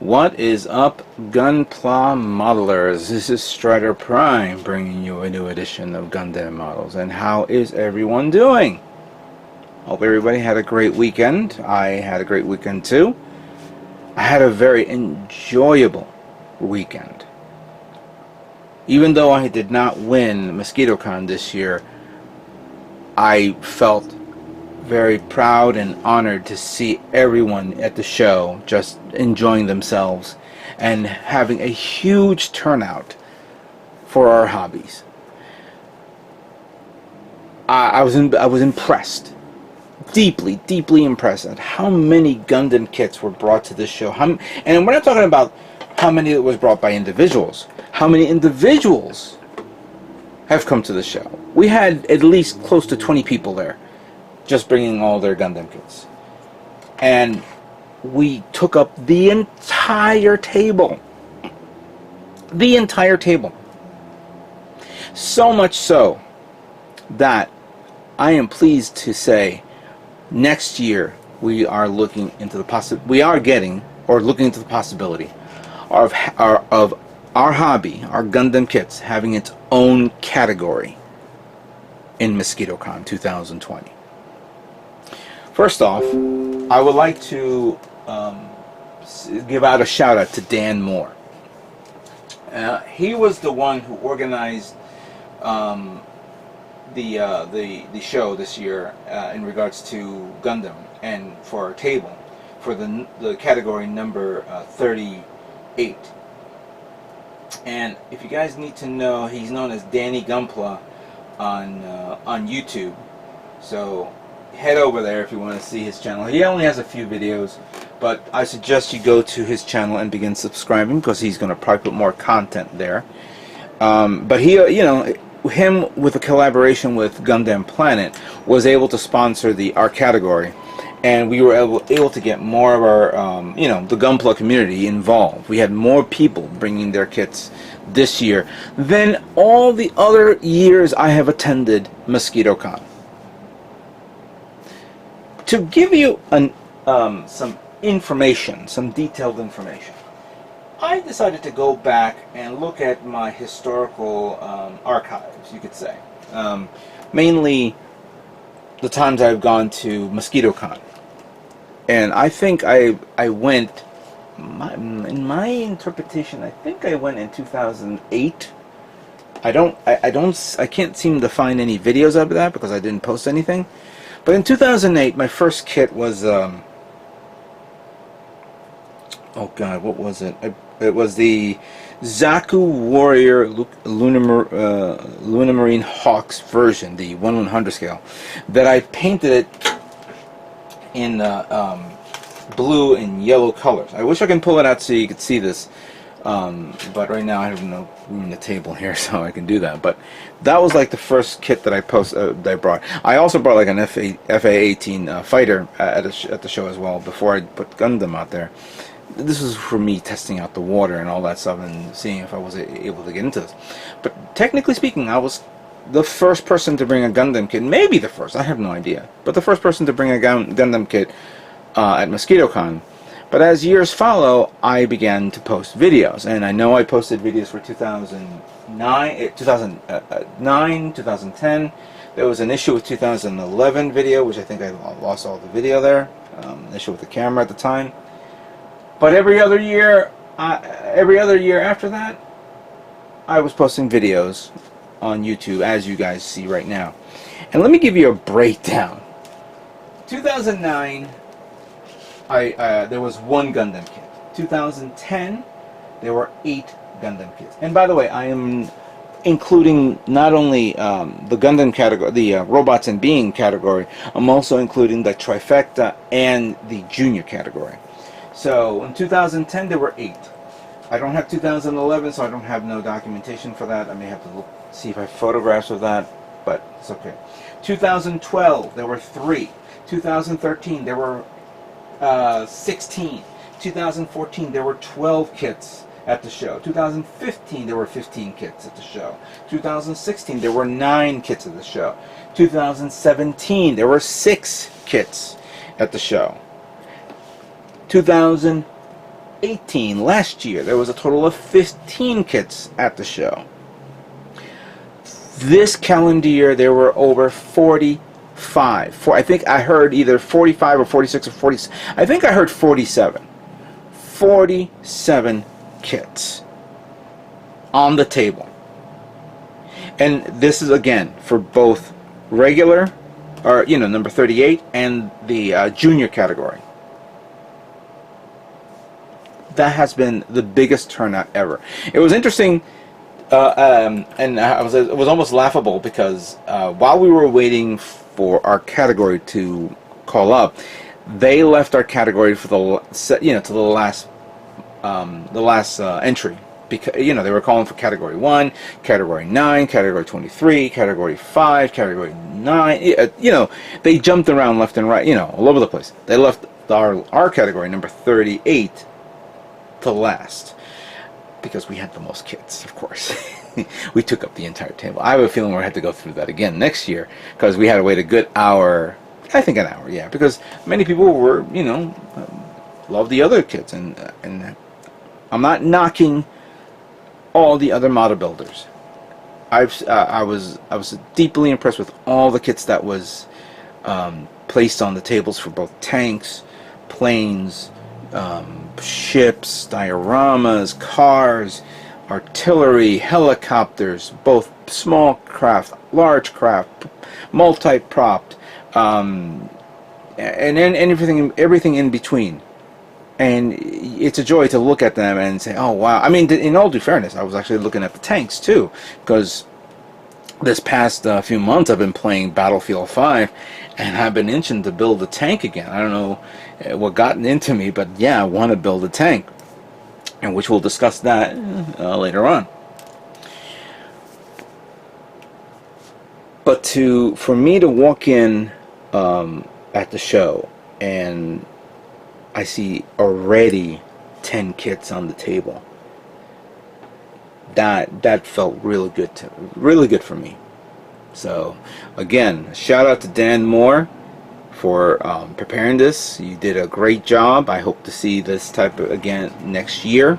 What is up, Gunpla modelers? This is Strider Prime bringing you a new edition of Gundam Models. And how is everyone doing? Hope everybody had a great weekend. I had a great weekend too. I had a very enjoyable weekend. Even though I did not win MosquitoCon this year, I felt very proud and honored to see everyone at the show just enjoying themselves and having a huge turnout for our hobbies. I was impressed, deeply impressed at how many Gundam kits were brought to this show. And we're not talking about how many that was brought by individuals. How many individuals have come to the show? We had at least close to 20 people there, just bringing all their Gundam kits. And we took up the entire table. The entire table. So much so that I am pleased to say next year we are looking into the looking into the possibility of our hobby, our Gundam kits, having its own category in MosquitoCon 2020. First off, I would like to give out a shout out to Dan Moore. He was the one who organized the show this year in regards to Gundam and for our table for the category number 38. And if you guys need to know, he's known as Danny Gunpla on YouTube. So head over there if you want to see his channel. He only has a few videos, but I suggest you go to his channel and begin subscribing because he's going to probably put more content there. But he, him with a collaboration with Gundam Planet was able to sponsor our category, and we were able to get more of our, the Gunpla community involved. We had more people bringing their kits this year than all the other years I have attended MosquitoCon. To give you some information, some detailed information, I decided to go back and look at my historical archives, you could say. Mainly the times I've gone to MosquitoCon. And I think I went, in my interpretation, I think I went in 2008. I can't seem to find any videos of that because I didn't post anything. But in 2008, my first kit was, oh God, what was it? It was the Zaku Warrior Lunar Marine Hawks version, the 1/100 scale, that I painted it in blue and yellow colors. I wish I can pull it out so you could see this, but right now I have no room in the table here, so I can do that. But that was like the first kit that I brought. I also brought like an FA-18 fighter at the show as well before I put Gundam out there. This was for me testing out the water and all that stuff and seeing if I was able to get into this. But technically speaking, I was the first person to bring a Gundam kit, maybe the first, I have no idea, but the first person to bring a Gundam kit at MosquitoCon. But as years follow, I began to post videos, and I know I posted videos for 2009, 2010. There was an issue with 2011 video, which I think I lost all the video there, issue with the camera at the time. But every other year after that, I was posting videos on YouTube, as you guys see right now. And let me give you a breakdown. 2009, there was one Gundam kit. 2010, there were 8 Gundam kits. And by the way, I am including not only the Gundam category, the robots and being category, I'm also including the trifecta and the junior category. So in 2010 there were 8. I don't have 2011, so I don't have no documentation for that. I may have to see if I have photographs of that, but it's okay. 2012 there were 3. 2013 there were 16. 2014 there were 12 kits at the show. 2015 there were 15 kits at the show. 2016 there were 9 kits at the show. 2017 there were 6 kits at the show. 2018 18. Last year, there was a total of 15 kits at the show. This calendar year, there were over 45. I think I heard either 45 or 46 or 40. I think I heard 47. 47 kits on the table. And this is, again, for both regular, or, you know, number 38, and the junior category. That has been the biggest turnout ever. It was interesting, and it was almost laughable, because while we were waiting for our category to call up, they left our category for the, you know, to the last entry, because, you know, they were calling for category 1, category 9, category 23, category 5, category 9. You know, they jumped around left and right, you know, all over the place. They left our category, number 38, to last, because we had the most kits, of course. We took up the entire table. I have a feeling we're going to have to go through that again next year, because we had to wait a good hour. I think an hour, yeah, because many people were, you know, love the other kits, and I'm not knocking all the other model builders. I was deeply impressed with all the kits that was placed on the tables for both tanks, planes, ships, dioramas, cars, artillery, helicopters, both small craft, large craft, multi-propped, and everything in between. And it's a joy to look at them and say, oh wow. I mean, in all due fairness, I was actually looking at the tanks too, because this past few months I've been playing Battlefield 5, and I've been itching to build a tank again. I don't know what got into me, but yeah, I want to build a tank, and which we'll discuss that later on. But for me to walk in at the show, and I see already 10 kits on the table, that felt really good for me. So again, shout out to Dan Moore for preparing this. You did a great job. I hope to see this type of again next year.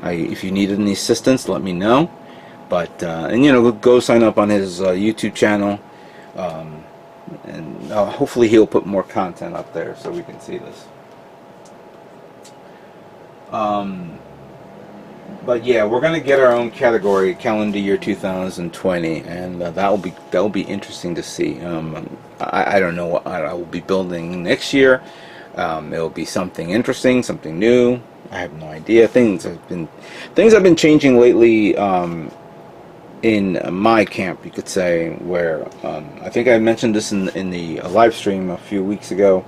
If you need any assistance, let me know. But and you know, go sign up on his YouTube channel, and hopefully he'll put more content up there so we can see this. But yeah, we're gonna get our own category, calendar year 2020, and that will be interesting to see. I don't know what I will be building next year. It'll be something interesting, something new. I have no idea. Things have been changing lately in my camp, you could say, where I think I mentioned this in the live stream a few weeks ago,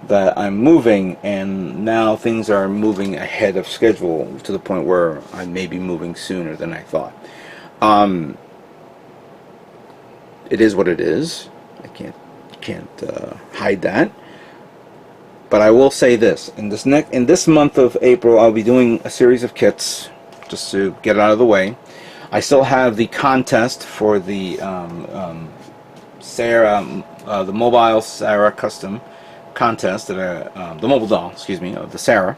that I'm moving, and now things are moving ahead of schedule to the point where I may be moving sooner than I thought. It is what it is. I can't hide that. But I will say this: in this month of April, I'll be doing a series of kits just to get it out of the way. I still have the contest for the Sarah, the mobile Sarah custom contest, that the mobile doll, excuse me, of the Sarah.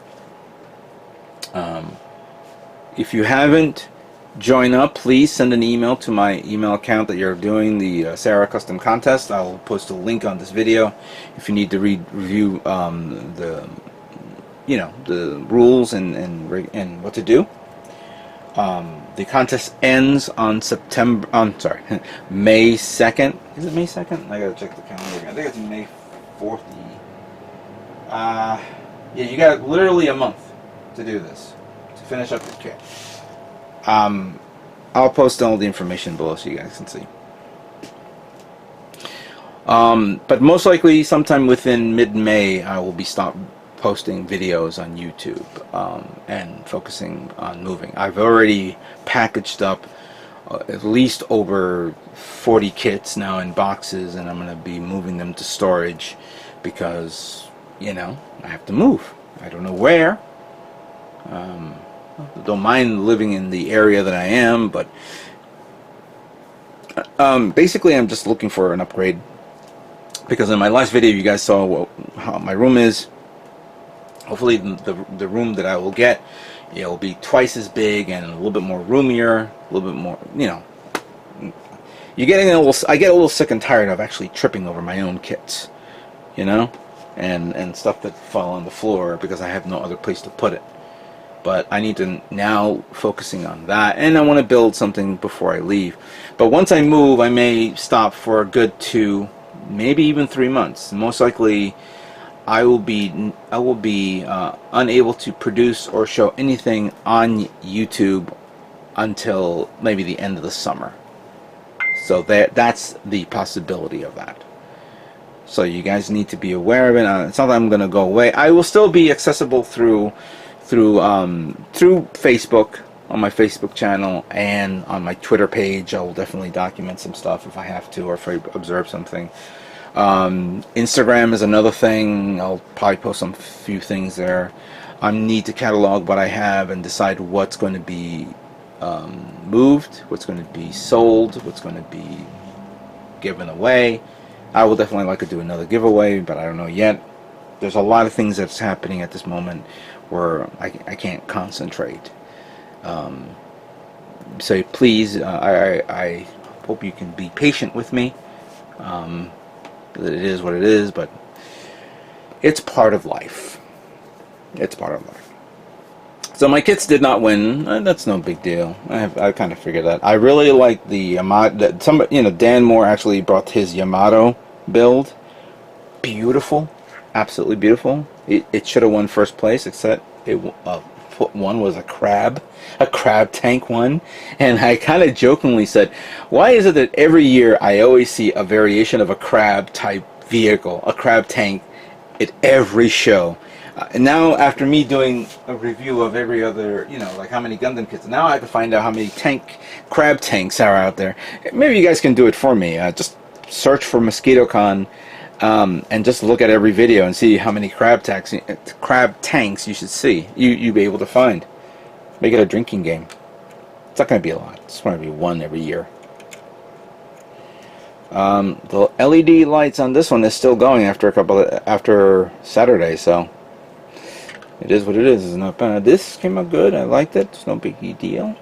If you haven't joined up, please send an email to my email account that you're doing the Sarah custom contest. I'll post a link on this video if you need to review the rules and what to do. The contest ends on May 2nd. Is it May 2nd? I gotta check the calendar. I think it's May 4th. Yeah, you got literally a month to do this, to finish up your kit. I'll post all the information below so you guys can see. But most likely sometime within mid-May I will be posting videos on YouTube and focusing on moving. I've already packaged up at least over 40 kits now in boxes, and I'm going to be moving them to storage because, you know, I have to move. I don't know where. Don't mind living in the area that I am, but basically I'm just looking for an upgrade, because in my last video you guys saw how my room is. Hopefully the room that I will get, it will be twice as big and a little bit more roomier, a little bit more, you know. I get a little sick and tired of actually tripping over my own kits, you know, and stuff that fall on the floor because I have no other place to put it. But I need to now focusing on that, and I want to build something before I leave. But once I move, I may stop for a good 2, maybe even 3 months. Most likely, I will be unable to produce or show anything on YouTube until maybe the end of the summer. So that's the possibility of that. So you guys need to be aware of it. It's not that I'm going to go away. I will still be accessible through Facebook, on my Facebook channel, and on my Twitter page. I will definitely document some stuff if I have to, or if I observe something. Instagram is another thing. I'll probably post some few things there. I need to catalog what I have and decide what's going to be moved, what's going to be sold, what's going to be given away. I will definitely like to do another giveaway, but I don't know yet. There's a lot of things that's happening at this moment where I can't concentrate. So please, I hope you can be patient with me. It is what it is, but it's part of life. It's part of life. So my kits did not win. That's no big deal. I kind of figured that. I really like the Yamato. Dan Moore actually brought his Yamato build. Beautiful, absolutely beautiful. It should have won first place, except one was a crab tank one. And I kind of jokingly said, why is it that every year I always see a variation of a crab type vehicle, a crab tank, at every show? And now, after me doing a review of every other, like how many Gundam kits, now I have to find out how many crab tanks are out there. Maybe you guys can do it for me. Just search for MosquitoCon and just look at every video and see how many crab tanks you should see. You'll be able to find. Make it a drinking game. It's not going to be a lot. It's going to be one every year. The LED lights on this one is still going after Saturday, so. It is what it is. It's not bad. This came out good. I liked it. It's no big deal.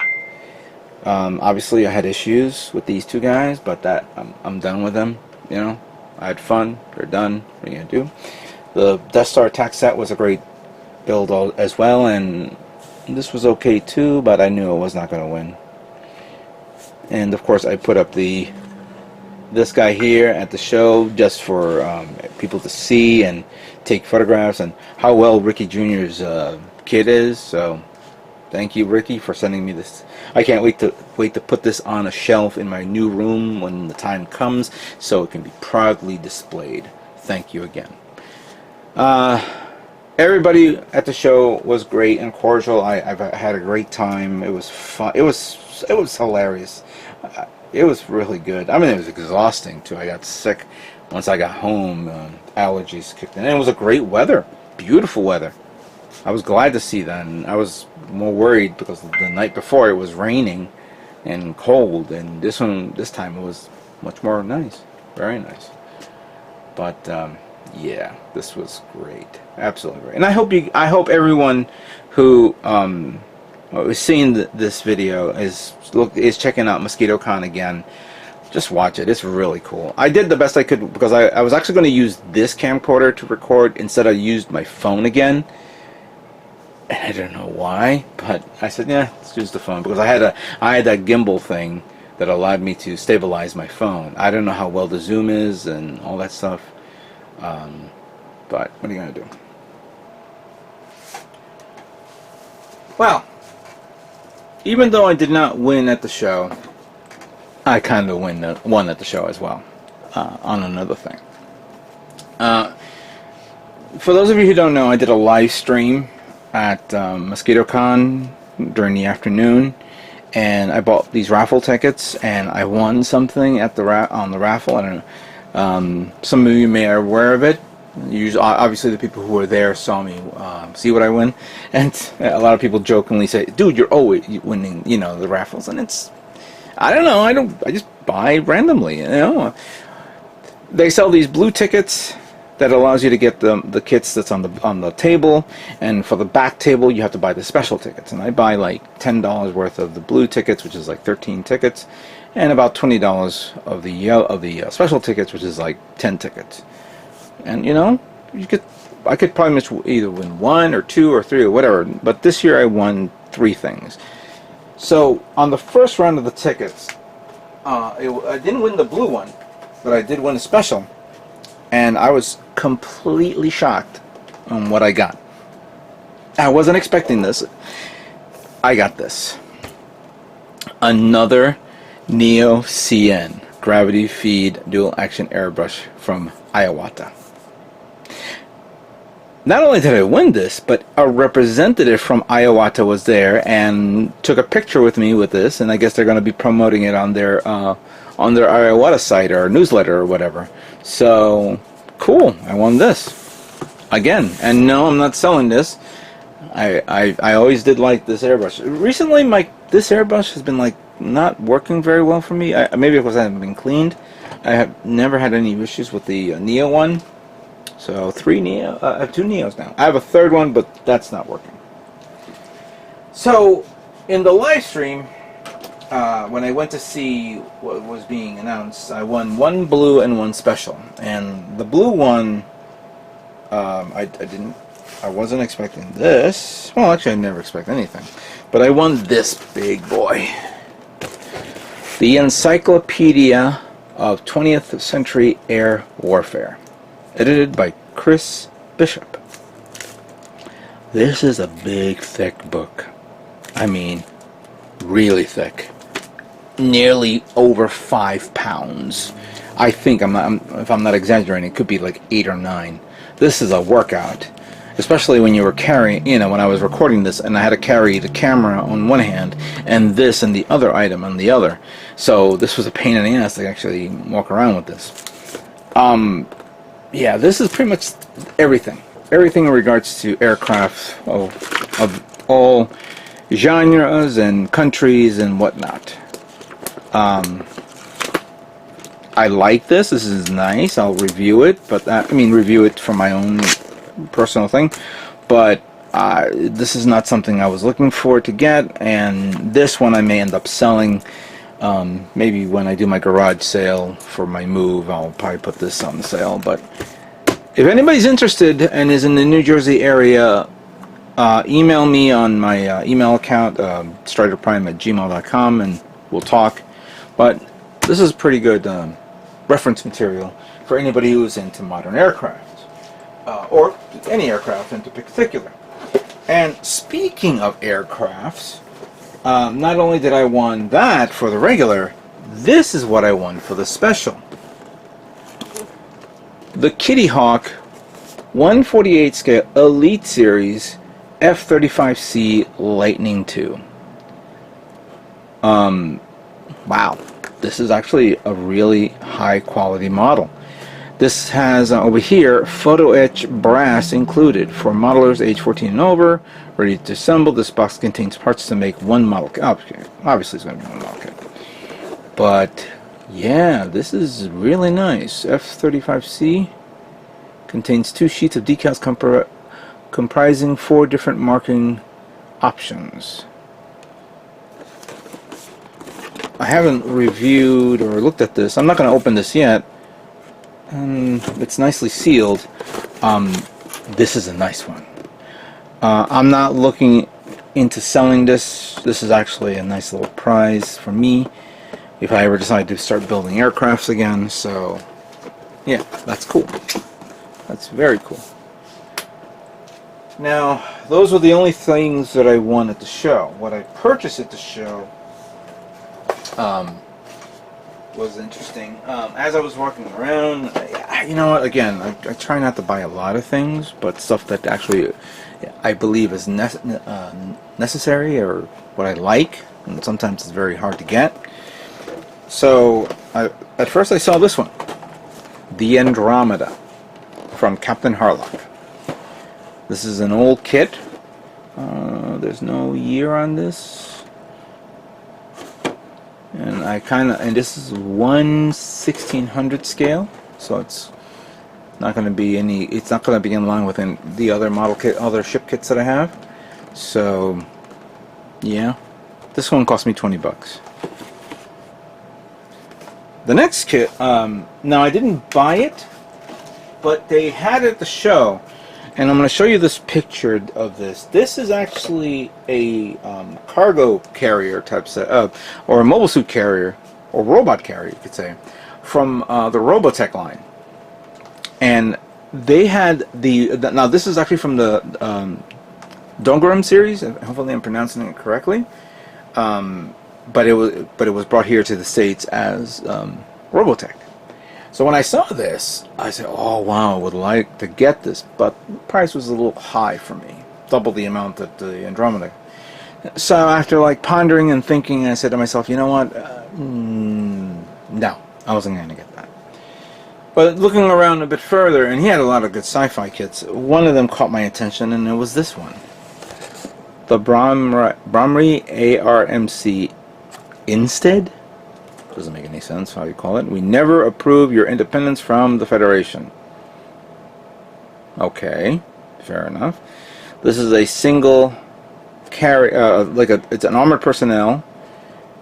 Obviously, I had issues with these two guys, but that I'm done with them. I had fun. They're done. What are you gonna do? The Death Star attack set was a great build as well, and this was okay too. But I knew it was not gonna win. And of course, I put up this guy here at the show just for people to see and take photographs, and how well Ricky Jr.'s kit is. So thank you, Ricky, for sending me this. I can't wait to put this on a shelf in my new room when the time comes, so it can be proudly displayed. Thank you again. Everybody at the show was great and cordial. I've had a great time. It was fun. It was hilarious. It was really good. I mean, it was exhausting too. I got sick once I got home. Allergies kicked in. And it was a great weather, beautiful weather. I was glad to see that. And I was more worried because the night before it was raining and cold, and this time it was much more nice, very nice. But yeah, this was great, absolutely great. And I hope everyone who is seeing this video is checking out MosquitoCon again. Just watch it. It's really cool. I did the best I could because I was actually going to use this camcorder to record. Instead, I used my phone again. And I don't know why, but I said, yeah, let's use the phone because I had that gimbal thing that allowed me to stabilize my phone. I don't know how well the zoom is and all that stuff. But what are you going to do? Well, even though I did not win at the show, I kind of won at the show as well, on another thing. For those of you who don't know, I did a live stream at MosquitoCon during the afternoon, and I bought these raffle tickets, and I won something at on the raffle. I don't know. Some of you may are aware of it. Obviously, the people who were there saw me see what I win, and a lot of people jokingly say, "Dude, you're always winning, the raffles." And I don't know. I just buy randomly. They sell these blue tickets that allows you to get the kits that's on the table, and for the back table you have to buy the special tickets. And I buy like $10 worth of the blue tickets, which is like 13 tickets, and about $20 of the special tickets, which is like 10 tickets. And I could probably either win 1 or 2 or 3 or whatever, but this year I won 3 things. So on the first round of the tickets, I didn't win the blue one, but I did win a special, and I was completely shocked on what I got. I wasn't expecting this. I got this. Another Neo CN gravity feed dual action airbrush from Iwata. Not only did I win this, but a representative from Iwata was there and took a picture with me with this, and I guess they're going to be promoting it on their Iwata site or newsletter or whatever. So cool, I won this again. And no, I'm not selling this. I always did like this airbrush. Recently this airbrush has been like not working very well for me. Maybe because I haven't been cleaned. I have never had any issues with the Neo one. So 3 Neo, I have 2 Neos now. I have a third one, but that's not working. So in the live stream, when I went to see what was being announced, I won 1 blue and 1 special. And the blue one, I wasn't expecting this. Well, actually, I never expect anything. But I won this big boy. The Encyclopedia of 20th Century Air Warfare. Edited by Chris Bishop. This is a big, thick book. I mean, really thick. Nearly over 5 pounds. I think, if I'm not exaggerating, it could be like 8 or 9. This is a workout. Especially when you were carrying, when I was recording this and I had to carry the camera on one hand and this and the other item on the other. So this was a pain in the ass to actually walk around with this. Yeah, this is pretty much everything. Everything in regards to aircraft of all genres and countries and whatnot. I like this. This is nice. I'll review it, but review it for my own personal thing. But this is not something I was looking for to get, and this one I may end up selling. Maybe when I do my garage sale for my move, I'll probably put this on sale. But if anybody's interested and is in the New Jersey area, email me on my email account, striderprime@gmail.com, and we'll talk. But this is pretty good reference material for anybody who's into modern aircraft, or any aircraft in particular. And speaking of aircrafts, not only did I won that for the regular, this is what I won for the special. The Kitty Hawk 148 scale Elite Series F-35C Lightning II. Wow, this is actually a really high quality model. This has over here photo etch brass included for modelers age 14 and over, ready to assemble. This box contains parts to make one model kit. Obviously it's going to be one model kit. But yeah, this is really nice. F-35C contains 2 sheets of decals comprising 4 different marking options. I haven't reviewed or looked at this. I'm not going to open this yet. It's nicely sealed. This is a nice one. I'm not looking into selling this. This is actually a nice little prize for me if I ever decide to start building aircrafts again. So yeah, that's cool. That's very cool. Now, those were the only things that I won at the show. What I purchased at the show was interesting. As I was walking around, you know what, again, I try not to buy a lot of things, but stuff that actually I believe is necessary or what I like, and sometimes it's very hard to get. So, at first I saw this one, the Andromeda from Captain Harlock. This is an old kit. There's no year on this. And this is 1/1600 scale, so it's Not going to be any. It's not going to be in line with the other model kit, other ship kits that I have. So, yeah, this one cost me 20 bucks. The next kit, now I didn't buy it, but they had it at the show, and I'm going to show you this picture of this. This is actually a cargo carrier type set, or a mobile suit carrier, or robot carrier, you could say, from the Robotech line. And they had now this is actually from the Gunpla series. Hopefully I'm pronouncing it correctly. But it was brought here to the States as Robotech. So when I saw this, I said, "Oh wow, I would like to get this," but the price was a little high for me, double the amount that the Andromeda. So after like pondering and thinking, I said to myself, "You know what? No, I wasn't going to get that." But looking around a bit further, and he had a lot of good sci-fi kits. One of them caught my attention, and it was this one, the Bromry ARMC Instead. Doesn't make any sense how you call it. We never approve your independence from the Federation. Okay, fair enough. This is a single carry, it's an armored personnel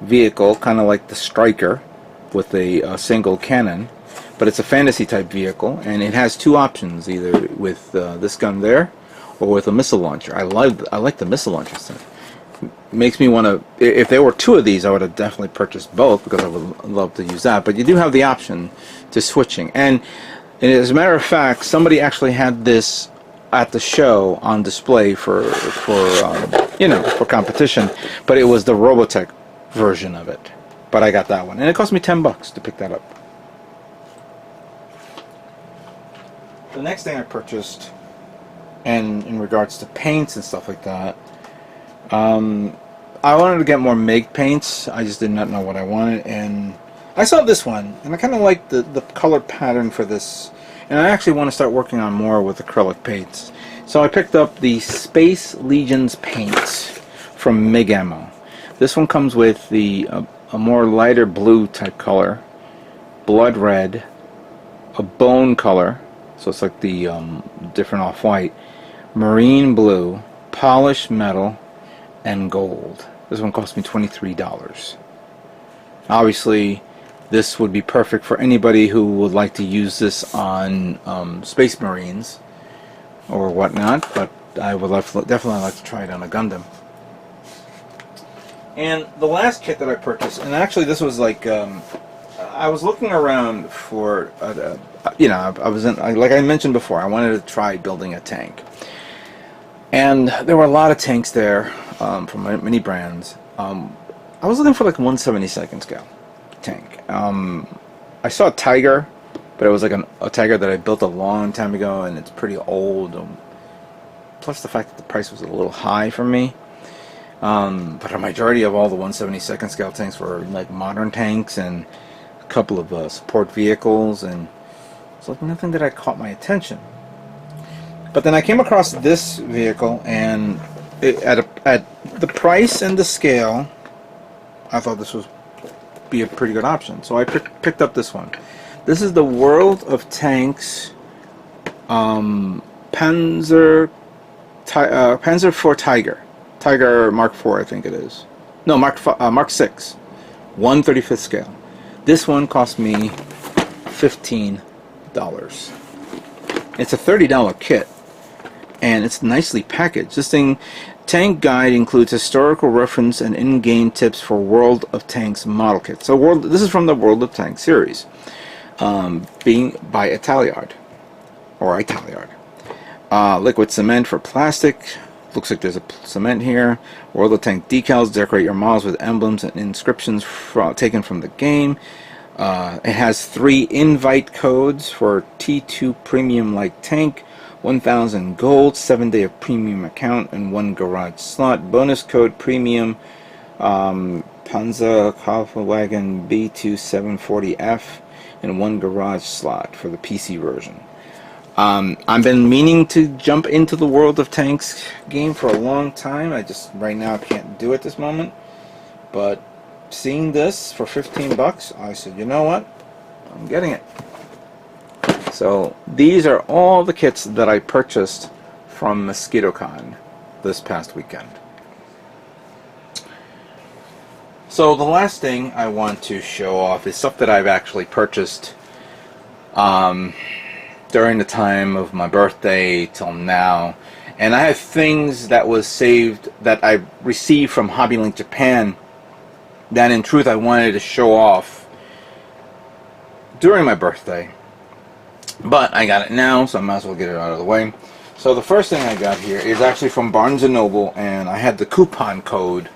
vehicle, kind of like the Striker, with a single cannon, but it's a fantasy type vehicle, and it has two options, either with this gun there, or with a missile launcher. I like the missile launcher stuff. Makes me want to. If there were two of these, I would have definitely purchased both because I would love to use that. But you do have the option to switching, and as a matter of fact, somebody actually had this at the show on display for competition. But it was the Robotech version of it. But I got that one, and it cost me 10 bucks to pick that up. The next thing I purchased, and in regards to paints and stuff like that. I wanted to get more MIG paints. I just did not know what I wanted, and I saw this one, and I kind of like the color pattern for this, and I actually want to start working on more with acrylic paints. So I picked up the Space Legions paints from MIG Ammo. This one comes with a more lighter blue type color, blood red, a bone color, so it's like the different off-white, marine blue, polished metal, and gold. This one cost me $23. Obviously, this would be perfect for anybody who would like to use this on Space Marines or whatnot, but I would definitely like to try it on a Gundam. And the last kit that I purchased, and actually this was like, I was looking around for, like I mentioned before, I wanted to try building a tank. And there were a lot of tanks there from many brands. I was looking for like 1/72 scale tank. I saw a Tiger, but it was like a Tiger that I built a long time ago, and it's pretty old. Plus the fact that the price was a little high for me. But a majority of all the 1/72 scale tanks were like modern tanks and a couple of support vehicles, and it's like nothing that had caught my attention. But then I came across this vehicle, and at the price and the scale, I thought this would be a pretty good option. So I picked up this one. This is the World of Tanks Panzer IV Tiger Mark IV, I think it is. No, Mark 6, 1/35 scale. This one cost me $15. It's a $30 kit, and it's nicely packaged. This tank guide includes historical reference and in-game tips for World of Tanks model kits. So this is from the World of Tanks series, being by Italiard. Liquid cement for plastic. Looks like there's a cement here. World of Tank decals. Decorate your models with emblems and inscriptions taken from the game. It has 3 invite codes for T2 Premium Light Tank, 1,000 gold, 7-day of premium account, and 1 garage slot. Bonus code premium Panzer Kampfwagen B2740F, and 1 garage slot for the PC version. I've been meaning to jump into the World of Tanks game for a long time. I just right now can't do it this moment. But seeing this for 15 bucks, I said, you know what? I'm getting it. So these are all the kits that I purchased from MosquitoCon this past weekend. So the last thing I want to show off is stuff that I've actually purchased during the time of my birthday till now. And I have things that was saved that I received from Hobby Link Japan that in truth I wanted to show off during my birthday. But I got it now, so I might as well get it out of the way. So the first thing I got here is actually from Barnes & Noble, and I had the coupon code.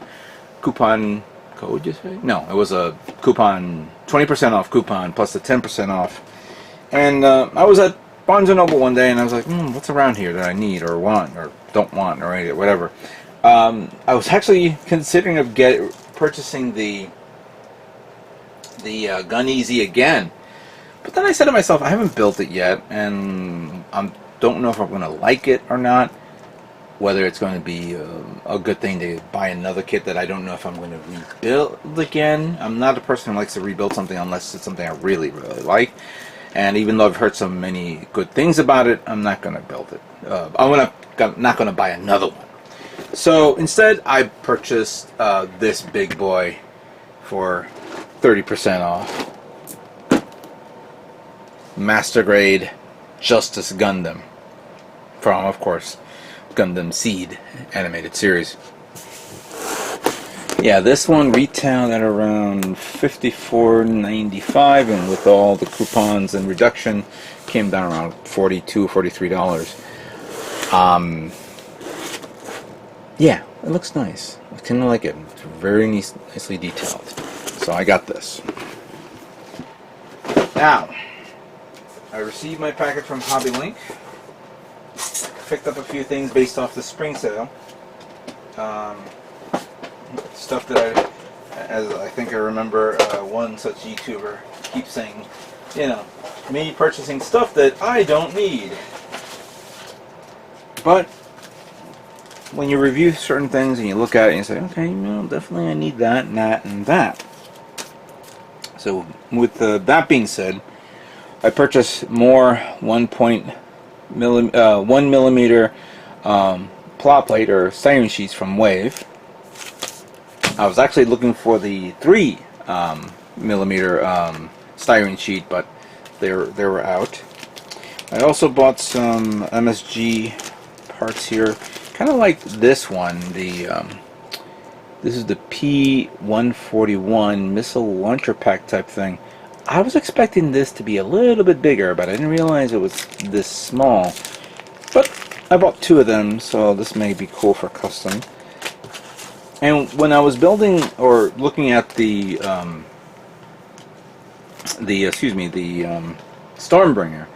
Coupon code, you say? No, it was a coupon, 20% off coupon plus the 10% off. And I was at Barnes & Noble one day, and I was like, what's around here that I need or want or don't want or anything, whatever. I was actually considering of purchasing the Gun Easy again. But then I said to myself, I haven't built it yet, and I don't know if I'm going to like it or not. Whether it's going to be a good thing to buy another kit that I don't know if I'm going to rebuild again. I'm not a person who likes to rebuild something unless it's something I really, really like. And even though I've heard so many good things about it, I'm not going to build it. I'm not going to buy another one. So instead, I purchased this big boy for 30% off. Master Grade Justice Gundam from, of course, Gundam Seed animated series. Yeah, this one retailed at around $54.95, and with all the coupons and reduction came down around $42, $43. Yeah, it looks nice. I kind of like it. It's very nicely detailed. So I got this. Now, I received my package from Hobby Link. Picked up a few things based off the spring sale. Stuff that as I think I remember one such YouTuber keeps saying, you know, me purchasing stuff that I don't need. But when you review certain things and you look at it and you say, okay, well, definitely I need that and that and that. So with that being said, I purchased more 1 millimeter plot plate or styrene sheets from Wave. I was actually looking for the 3 millimeter styrene sheet, but they were out. I also bought some MSG parts here, kind of like this one. This is the P-141 missile launcher pack type thing. I was expecting this to be a little bit bigger, but I didn't realize it was this small. But I bought 2 of them, so this may be cool for custom. And when I was building or looking at the Stormbringer,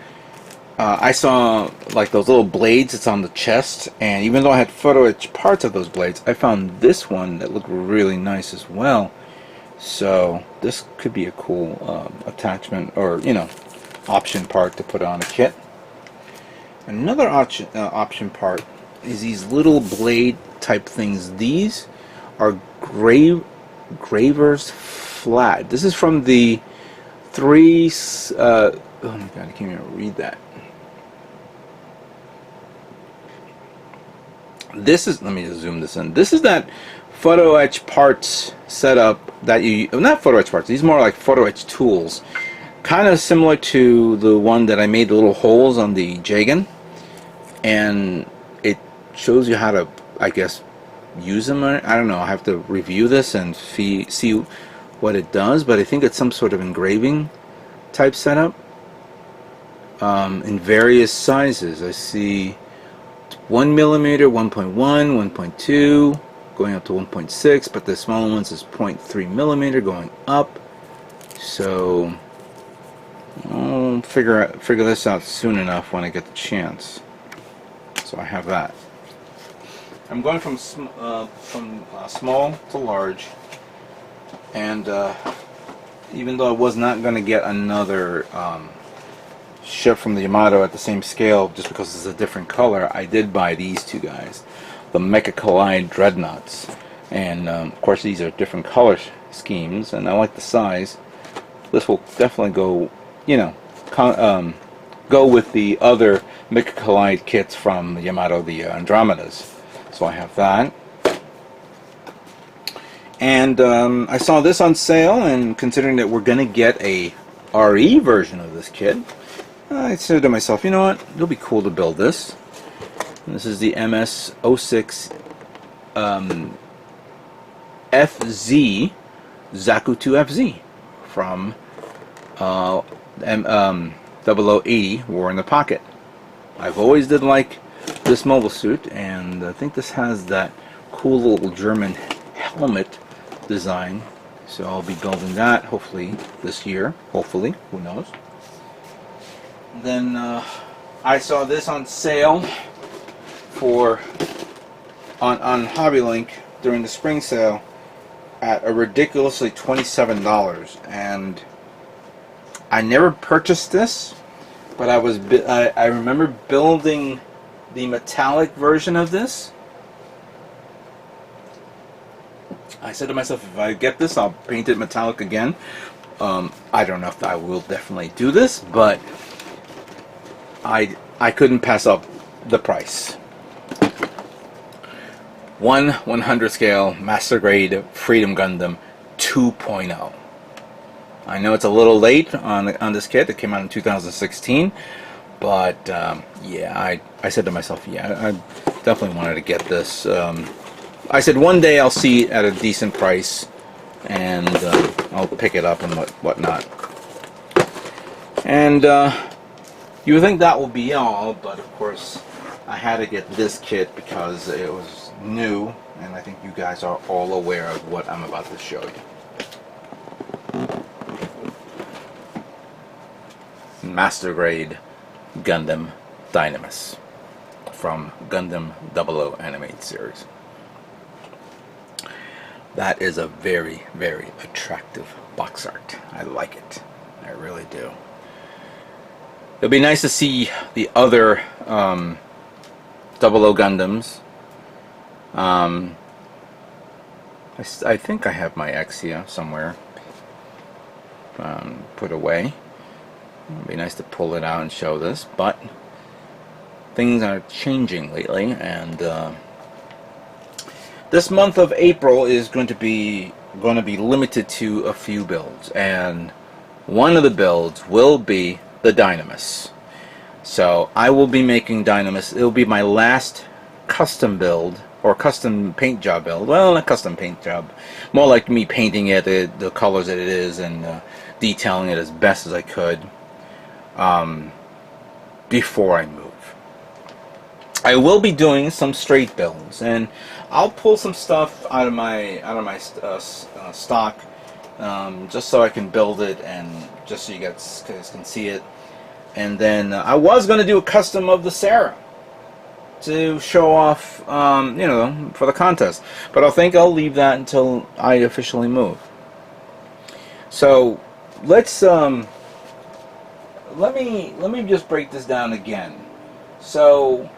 I saw like those little blades that's on the chest, and even though I had photo etch parts of those blades, I found this one that looked really nice as well. So this could be a cool attachment or, you know, option part to put on a kit. Another option part is these little blade type things. These are Graver's Flat. This is from the oh my god, I can't even read that. This is, let me just zoom this in. This is that photo etch parts setup that you, not photo etch parts, these are more like photo etch tools. Kind of similar to the one that I made the little holes on the Jagan. And it shows you how to, I guess, use them. I don't know, I have to review this and see what it does, but I think it's some sort of engraving type setup in various sizes. I see 1 millimeter, 1.1, 1.2, going up to 1.6, but the smaller ones is 0.3 millimeter going up. So I'll figure this out soon enough when I get the chance. So I have that. I'm going from small to large, and even though I was not going to get another ship from the Yamato at the same scale just because it's a different color, I did buy these 2 guys, the Mecha Collide Dreadnoughts, and of course these are different color schemes, and I like the size. This will definitely go, you know, go with the other Mecha Collide kits from Yamato, the Andromedas. So I have that. And I saw this on sale, and considering that we're going to get a RE version of this kit, I said to myself, you know what, it'll be cool to build this. And this is the MS-06 FZ Zaku 2FZ from 0080 War in the Pocket. I've always did like this mobile suit, and I think this has that cool little German helmet design, so I'll be building that hopefully this year. Hopefully, who knows. Then I saw this on sale for on HobbyLink during the spring sale at a ridiculously $27, and I never purchased this, but I remember building the metallic version of this. I said to myself, if I get this, I'll paint it metallic again. I don't know if I will definitely do this, but I couldn't pass up the price. 1/100 scale Master Grade Freedom Gundam 2.0. I know it's a little late on this kit. It came out in 2016, but yeah, I said to myself, yeah, I definitely wanted to get this. I said one day I'll see it at a decent price, and I'll pick it up and whatnot. And you would think that will be all, but of course I had to get this kit because it was new, and I think you guys are all aware of what I'm about to show you. Master Grade Gundam Dynamis from Gundam 00 Animated Series. That is a very, very attractive box art. I like it. I really do. It'll be nice to see the other 00 Gundams. I think I have my X here somewhere put away. It'd be nice to pull it out and show this, but things are changing lately, and this month of April is going to be limited to a few builds, and one of the builds will be the Dynamis. So I will be making Dynamis. It'll be my last custom build, or custom paint job build. Well, not custom paint job, more like me painting it the colors that it is, and detailing it as best as I could before I move. I will be doing some straight builds, and I'll pull some stuff out of my stock, just so I can build it, and just so you guys can see it. And then I was going to do a custom of the Sarah to show off, you know, for the contest, but I think I'll leave that until I officially move. So let's let me just break this down again. So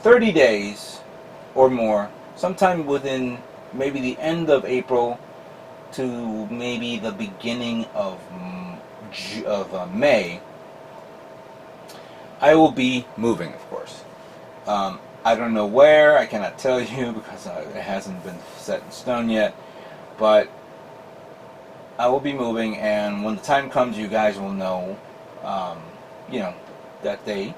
30 days or more, sometime within maybe the end of April to maybe the beginning of May, I will be moving, of course. I don't know where, I cannot tell you because it hasn't been set in stone yet, but I will be moving, and when the time comes, you guys will know, you know, that day.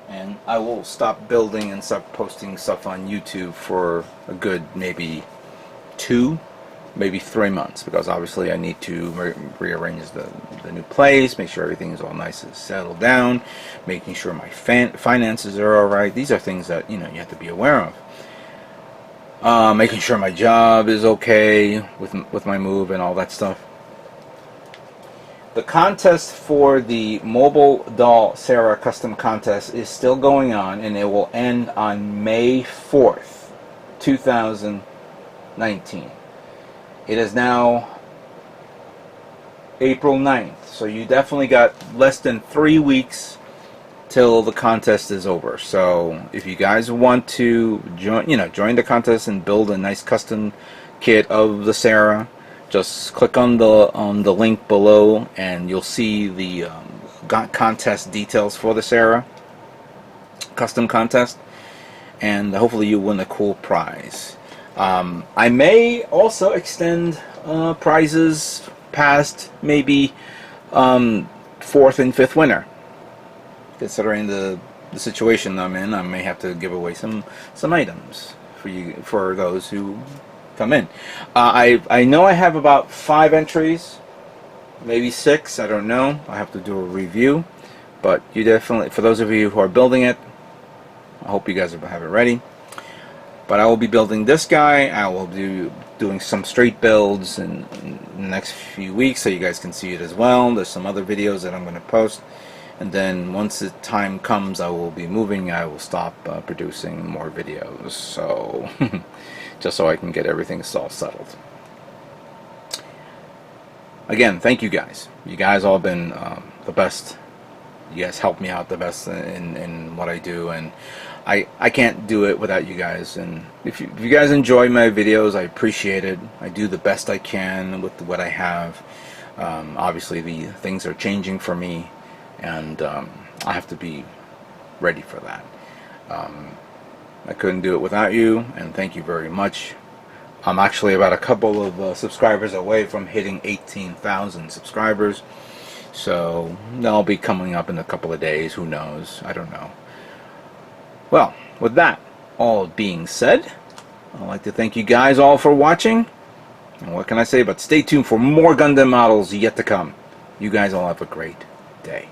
And I will stop building and stop posting stuff on YouTube for a good maybe 2, maybe 3 months, because obviously I need to rearrange the new place, make sure everything is all nice and settled down, making sure my finances are alright. These are things that, you know, you have to be aware of. Making sure my job is okay with my move and all that stuff. The contest for the Mobile Doll Sarah Custom Contest is still going on, and it will end on May 4th, 2019. It is now April 9th, so you definitely got less than 3 weeks till the contest is over. So if you guys want to join the contest and build a nice custom kit of the Sarah, just click on the link below, and you'll see the contest details for this era, custom contest, and hopefully you win a cool prize. I may also extend prizes past maybe 4th and 5th winner. Considering the situation I'm in, I may have to give away some items for those who come in. I know I have about 5 entries, maybe 6. I don't know. I have to do a review. But you definitely, for those of you who are building it, I hope you guys have it ready. But I will be building this guy. I will be doing some straight builds in the next few weeks, so you guys can see it as well. There's some other videos that I'm going to post. And then once the time comes, I will be moving. I will stop producing more videos, so just so I can get everything all settled. Again, thank you guys. You guys all been the best. You guys help me out the best in what I do, and I can't do it without you guys. And if you guys enjoy my videos, I appreciate it. I do the best I can with what I have. Obviously, the things are changing for me, and I have to be ready for that. I couldn't do it without you, and thank you very much. I'm actually about a couple of subscribers away from hitting 18,000 subscribers, so that'll be coming up in a couple of days. Who knows? I don't know. Well, with that all being said, I'd like to thank you guys all for watching, and what can I say but stay tuned for more Gundam models yet to come. You guys all have a great day.